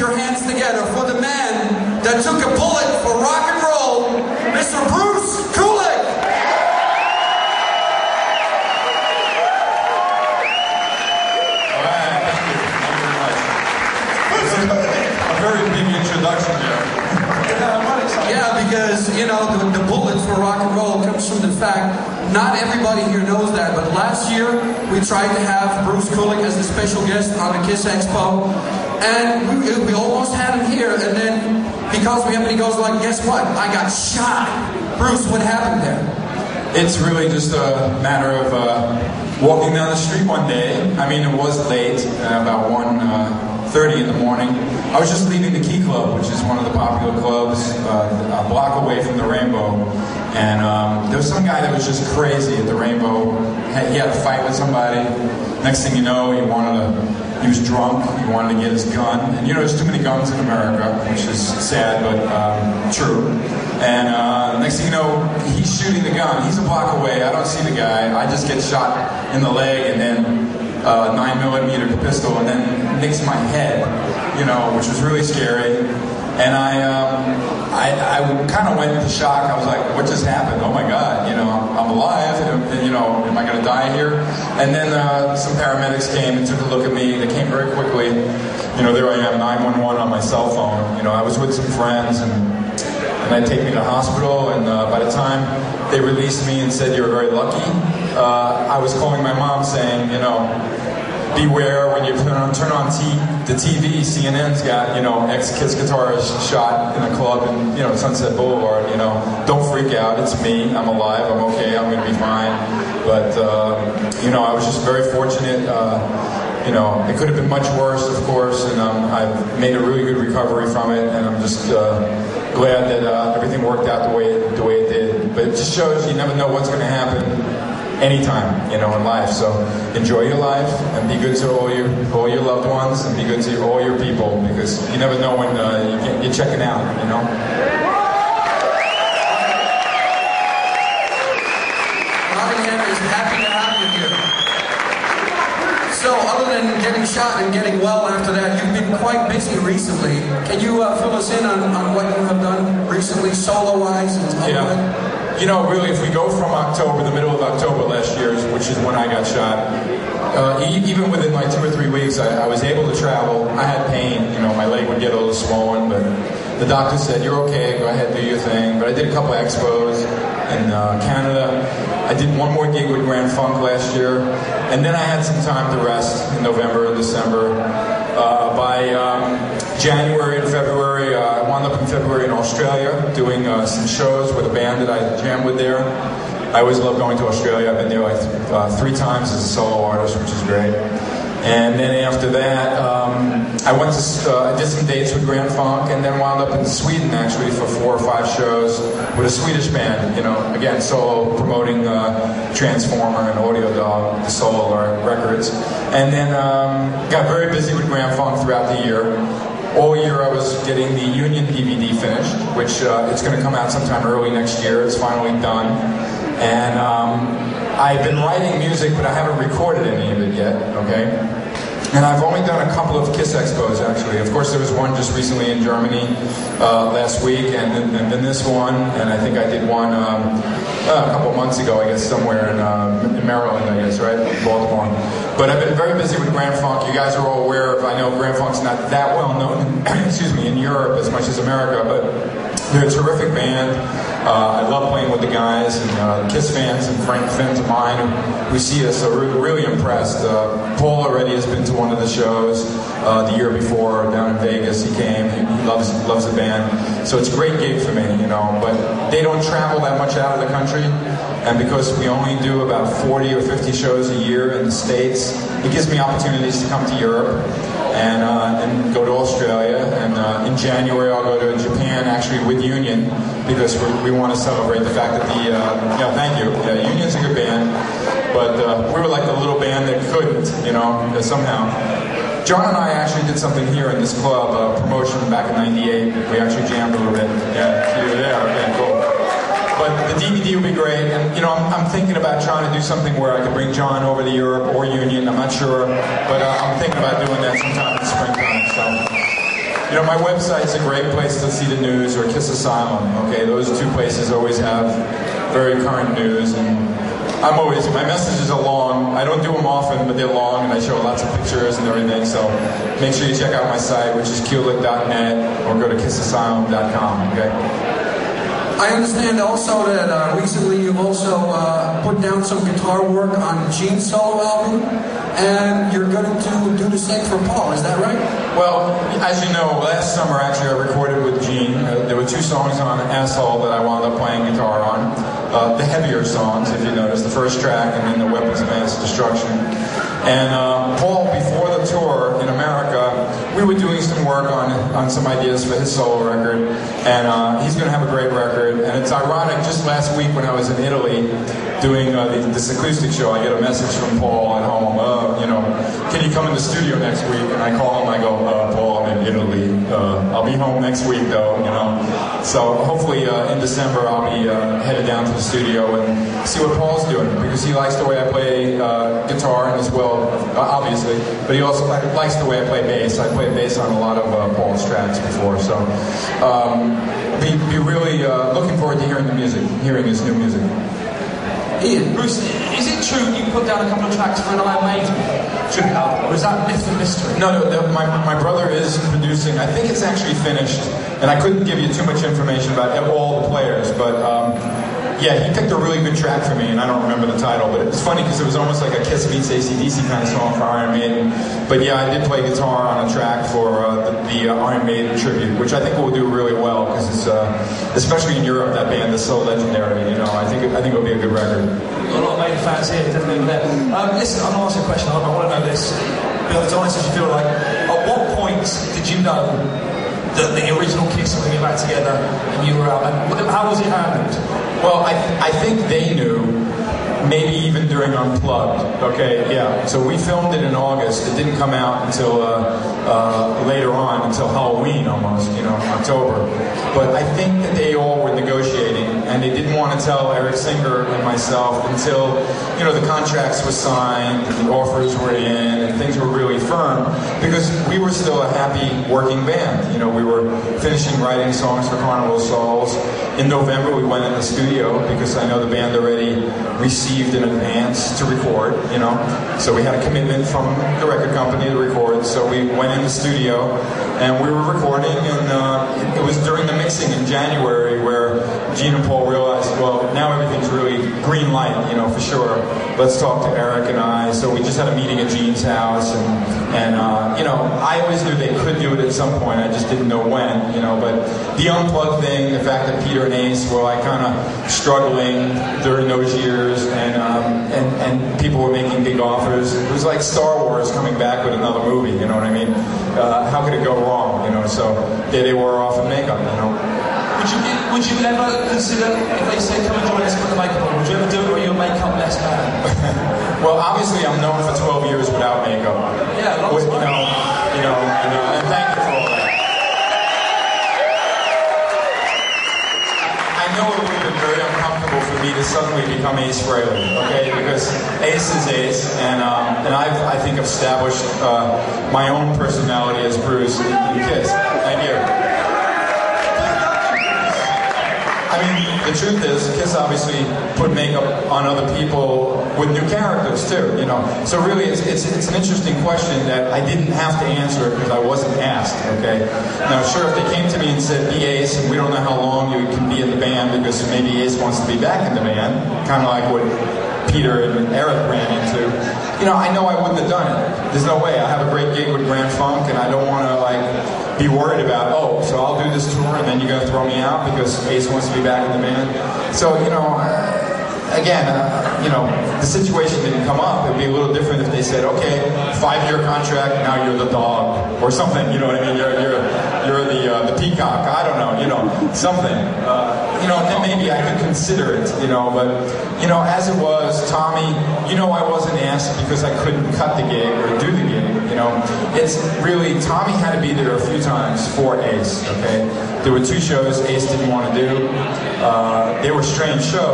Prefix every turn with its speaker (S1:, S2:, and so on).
S1: your hands together for the man that took a bullet for rock and roll, Mr. Bruce Kulick.
S2: All right, thank you. Thank you very much. A very big introduction there.
S1: Yeah, because, you know, the bullet for rock and roll comes from the fact not everybody here knows that, but last year we tried to have Bruce Kulick as a special guest on the Kiss Expo, and we almost had him here, and then because we have, he goes like, guess what? I got shot. Bruce, what happened there?
S2: It's really just a matter of walking down the street one day. I mean, it was late, about 1:30 in the morning. I was just leaving the Key Club, which is one of the popular clubs a block away from the Rainbow. And there was some guy that was just crazy at the Rainbow. He had a fight with somebody. Next thing you know, he was drunk. He wanted to get his gun. And you know, there's too many guns in America, which is sad, but true. And next thing you know, he's shooting the gun. He's a block away. I don't see the guy. I just get shot in the leg, and then 9mm pistol, and then nicks my head, you know, which was really scary. And I kind of went into shock. I was like, what just happened? Oh my God, you know, I'm alive. You know, am I going to die here? And then some paramedics came and took a look at me. They came very quickly. You know, there I am, 911 on my cell phone. You know, I was with some friends, and they take me to the hospital. And by the time they released me and said, you're very lucky, I was calling my mom saying, you know, beware when you turn on the TV. CNN's got, you know, ex-Kiss guitarist shot in a club in, you know, Sunset Boulevard. You know, don't freak out. It's me. I'm alive. I'm okay. I'm going to be fine. But you know, I was just very fortunate. You know, it could have been much worse, of course, and I've made a really good recovery from it, and I'm just glad that everything worked out the way it did. But it just shows you never know what's going to happen anytime, you know, in life. So enjoy your life and be good to all your loved ones, and be good to all your people, because you never know when you're checking out, you know.
S1: Nottingham is happy to have you here. So other than getting shot and getting well after that, you've been quite busy recently. Can you fill us in on what you have done recently, solo-wise and otherwise?
S2: You know, really, if we go from October, the middle of October last year, which is when I got shot, even within like 2 or 3 weeks, I was able to travel. I had pain, you know, my leg would get a little swollen, but the doctor said, you're okay, go ahead, do your thing. But I did a couple of expos in Canada. I did one more gig with Grand Funk last year, and then I had some time to rest in November and December. By January and February, I wound up in February in Australia doing some shows with a band that I jammed with there. I always love going to Australia. I've been there like 3 times as a solo artist, which is great. And then after that, I went to I did some dates with Grand Funk, and then wound up in Sweden actually for 4 or 5 shows with a Swedish band. You know, again, solo, promoting Transformer and Audio Dog, the solo records. And then got very busy with Grand Funk throughout the year. All year I was getting the Union DVD finished, which it's going to come out sometime early next year. It's finally done. And I've been writing music, but I haven't recorded any of it yet, okay? And I've only done a couple of Kiss Expos, actually. Of course, there was one just recently in Germany last week, and then this one, and I think I did one a couple of months ago, I guess, somewhere in Maryland, I guess, right? Baltimore. But I've been very busy with Grand Funk. You guys are all aware of, I know Grand Funk's not that well known, excuse me, in Europe as much as America, but they're a terrific band. I love playing with the guys, and Kiss fans and friends of mine who see us are really impressed. Paul already has been to one of the shows the year before down in Vegas. He came. He loves the band. So it's a great gig for me, you know. But they don't travel that much out of the country, and because we only do about 40 or 50 shows a year in the States, it gives me opportunities to come to Europe and go to Australia. And in January I'll go to Japan, actually with Union, because we want to celebrate the fact that thank you. Yeah, Union's a good band, but we were like the little band that couldn't, you know, somehow. John and I actually did something here in this club, promotion back in '98. We actually jammed a little bit. Yeah, you were there. Okay, cool. But the DVD would be great, and you know, I'm thinking about trying to do something where I could bring John over to Europe or Union. I'm not sure, but I'm thinking about doing that sometime in the springtime. So You know, my website's a great place to see the news, or Kiss Asylum. Okay, those two places always have very current news, and my messages are long. I don't do them often, but they're long, and I show lots of pictures and everything. So make sure you check out my site, which is kulick.net, or go to kissasylum.com. Okay.
S1: I understand also that recently you've also put down some guitar work on Gene's solo album, and you're going to do the same for Paul, is that right?
S2: Well, as you know, last summer actually I recorded with Gene. There were 2 songs on Asshole that I wound up playing guitar on. The heavier songs, if you notice, the first track and then the Weapons of Mass Destruction. And Paul, before the tour in America, we were doing some work on some ideas for his solo record, and he's going to have a great record. And it's ironic, just last week when I was in Italy doing this acoustic show, I get a message from Paul at home, can you come in the studio next week? And I call him, I go, Paul, I'm in Italy. I'll be home next week though, So hopefully in December I'll be headed down to the studio and see what Paul's doing, because he likes the way I play guitar and as well, obviously, but he also likes the way I play bass. I played bass on a lot of Paul's tracks before, so be really looking forward to hearing his new music.
S3: Ian, Bruce, is it true you put down a couple of tracks for an Iron Maiden tribute album, or is that myth and mystery?
S2: No, my brother is producing. I think it's actually finished, and I couldn't give you too much information about all the players, but yeah, he picked a really good track for me, and I don't remember the title, but it's funny because it was almost like a Kiss meets AC/DC kind of song for Iron Maiden. But yeah, I did play guitar on a track for the Iron Maiden tribute, which I think will do really well, because it's especially in Europe, that band is so legendary. I think it'll be a good record.
S3: A lot of Maiden fans here, definitely there. Listen, I'm going to ask you a question. I want to know this. Be as honest as you feel like. At what point did you know that the original Kiss were going to get back together and you were out? And how was it handled?
S2: Well, I think they knew, maybe even during Unplugged, okay, yeah. So we filmed it in August. It didn't come out until later on, until Halloween almost, October. But I think that they all were negotiating, and they didn't want to tell Eric Singer and myself until, the contracts were signed, and the offers were in, and things were really firm, because we were still a happy working band. We were finishing writing songs for Carnival of Souls. In November, we went in the studio, because I know the band already received an advance to record, So we had a commitment from the record company to record, so we went in the studio, and we were recording, and it was during the mixing in January where Gene and Paul realized, well, now everything's really green light, for sure. Let's talk to Eric and I. So we just had a meeting at Gene's house, and I always knew they could do it at some point. I just didn't know when, But the Unplugged thing, the fact that Peter and Ace were like kind of struggling during those years, and people were making big offers. It was like Star Wars coming back with another movie. You know what I mean? How could it go wrong? So there they were off in makeup.
S3: Would you ever consider, if they say come and join us, put the makeup on, would you ever do it, or are you a makeup-less man?
S2: Well, obviously I'm known for 12 years without makeup.
S3: Yeah, lots of
S2: and thank you for all that. I know it would have been very uncomfortable for me to suddenly become Ace Frehley, okay? Because Ace is Ace, and I think I've established my own personality as Bruce in Kiss. Thank you. I mean, the truth is, Kiss obviously put makeup on other people with new characters too, So really, it's an interesting question that I didn't have to answer because I wasn't asked, okay? Now, sure, if they came to me and said, be Ace, and we don't know how long you can be in the band because maybe Ace wants to be back in the band, kind of like what Peter and Eric ran into, I know I wouldn't have done it. There's no way. I have a great gig with Grand Funk, and I don't want to, be worried about, so I'll do this tour, and then you're going to throw me out because Ace wants to be back in the band. So, again, the situation didn't come up. It would be a little different if they said, okay, 5-year contract, now you're the dog, or something, you know what I mean? You're the peacock, I don't know, something. Then maybe I could consider it, but, as it was, Tommy, I wasn't asked because I couldn't cut the gig or do the gig, It's really, Tommy had to be there a few times for Ace, okay? There were 2 shows Ace didn't want to do. They were strange shows.